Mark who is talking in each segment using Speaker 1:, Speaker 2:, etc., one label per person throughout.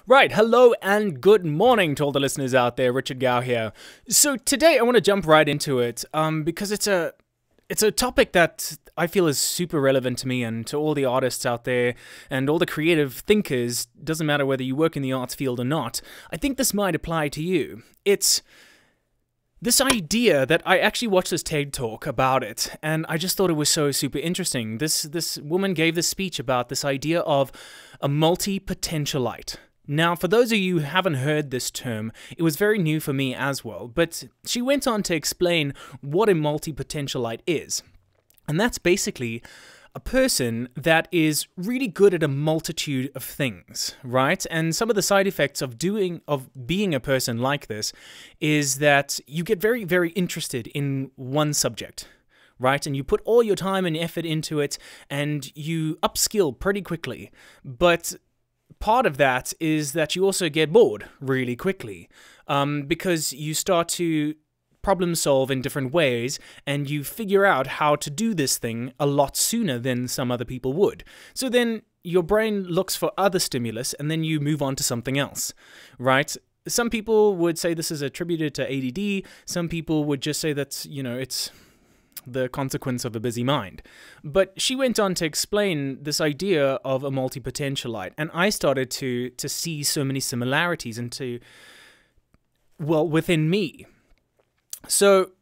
Speaker 1: Right, hello and good morning to all the listeners out there. Richard Gow here. So today I want to jump right into it because it's a topic that I feel is super relevant to me and to all the artists out there and all the creative thinkers. Doesn't matter whether you work in the arts field or not. I think this might apply to you. It's this idea that I actually watched this TED Talk about it, and I just thought it was so super interesting. This woman gave this speech about this idea of a multipotentialite. Now, for those of you who haven't heard this term, it was very new for me as well, but she went on to explain what a multipotentialite is. And that's basically a person that is really good at a multitude of things, right? And some of the side effects of being a person like this is that you get very, very interested in one subject, right? And you put all your time and effort into it, and you upskill pretty quickly. But part of that is that you also get bored really quickly because you start to problem solve in different ways and you figure out how to do this thing a lot sooner than some other people would. So then your brain looks for other stimulus and then you move on to something else, right? Some people would say this is attributed to ADD. Some people would just say that, you know, it's the consequence of a busy mind. But she went on to explain this idea of a multipotentialite, and I started to see so many similarities within me. So,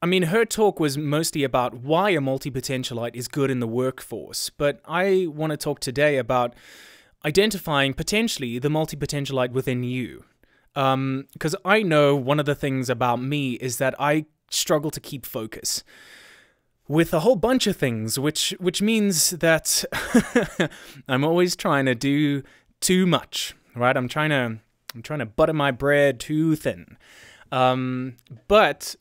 Speaker 1: I mean, her talk was mostly about why a multipotentialite is good in the workforce, but I want to talk today about identifying potentially the multipotentialite within you. Because I know one of the things about me is that I struggle to keep focus with a whole bunch of things, which means that I'm always trying to do too much, right? I'm trying to butter my bread too thin. But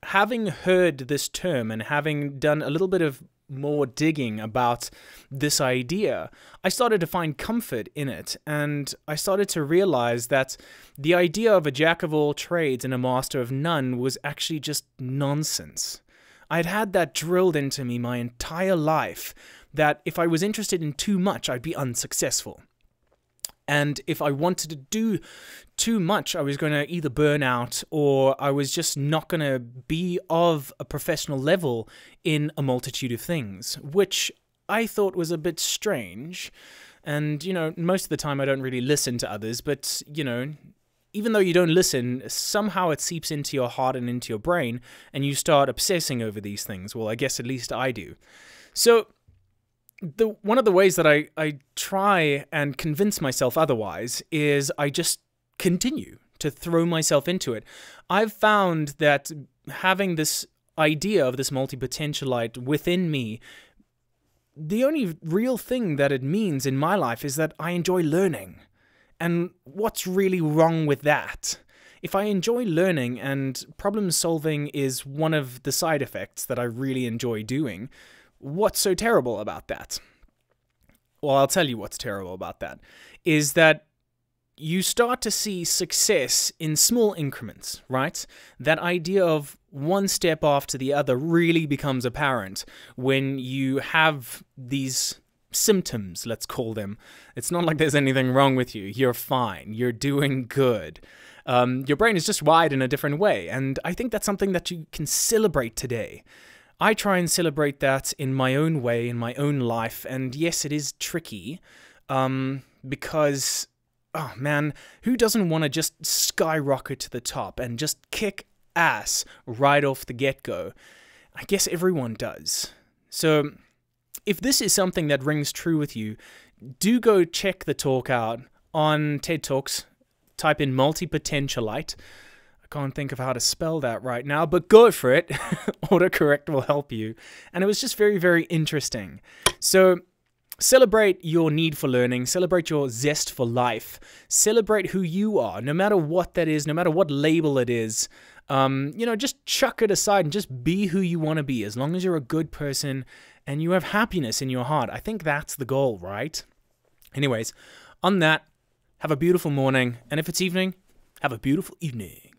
Speaker 1: having heard this term and having done a little bit of more digging about this idea, I started to find comfort in it, and I started to realize that the idea of a jack of all trades and a master of none was actually just nonsense. I'd had that drilled into me my entire life, that if I was interested in too much, I'd be unsuccessful. And if I wanted to do too much, I was going to either burn out or I was just not going to be of a professional level in a multitude of things, which I thought was a bit strange. And, you know, most of the time I don't really listen to others, but, you know, even though you don't listen, somehow it seeps into your heart and into your brain and you start obsessing over these things. Well, I guess at least I do. So one of the ways that I try and convince myself otherwise is I just continue to throw myself into it. I've found that having this idea of this multipotentialite within me, the only real thing that it means in my life is that I enjoy learning. And what's really wrong with that? If I enjoy learning and problem solving is one of the side effects that I really enjoy doing, what's so terrible about that? Well, I'll tell you what's terrible about that, is that you start to see success in small increments, right? That idea of one step after the other really becomes apparent when you have these symptoms, let's call them. It's not like there's anything wrong with you. You're fine. You're doing good. Your brain is just wired in a different way, and I think that's something that you can celebrate today. I try and celebrate that in my own way, in my own life, and yes, it is tricky, because, oh man, who doesn't want to just skyrocket to the top and just kick ass right off the get-go? I guess everyone does. So, if this is something that rings true with you, do go check the talk out on TED Talks. Type in multipotentialite. I can't think of how to spell that right now, but go for it. Autocorrect will help you. And it was just very, very interesting. So celebrate your need for learning. Celebrate your zest for life. Celebrate who you are, no matter what that is, no matter what label it is. You know, just chuck it aside and just be who you want to be, as long as you're a good person and you have happiness in your heart. I think that's the goal, right? Anyways, on that, have a beautiful morning. And if it's evening, have a beautiful evening.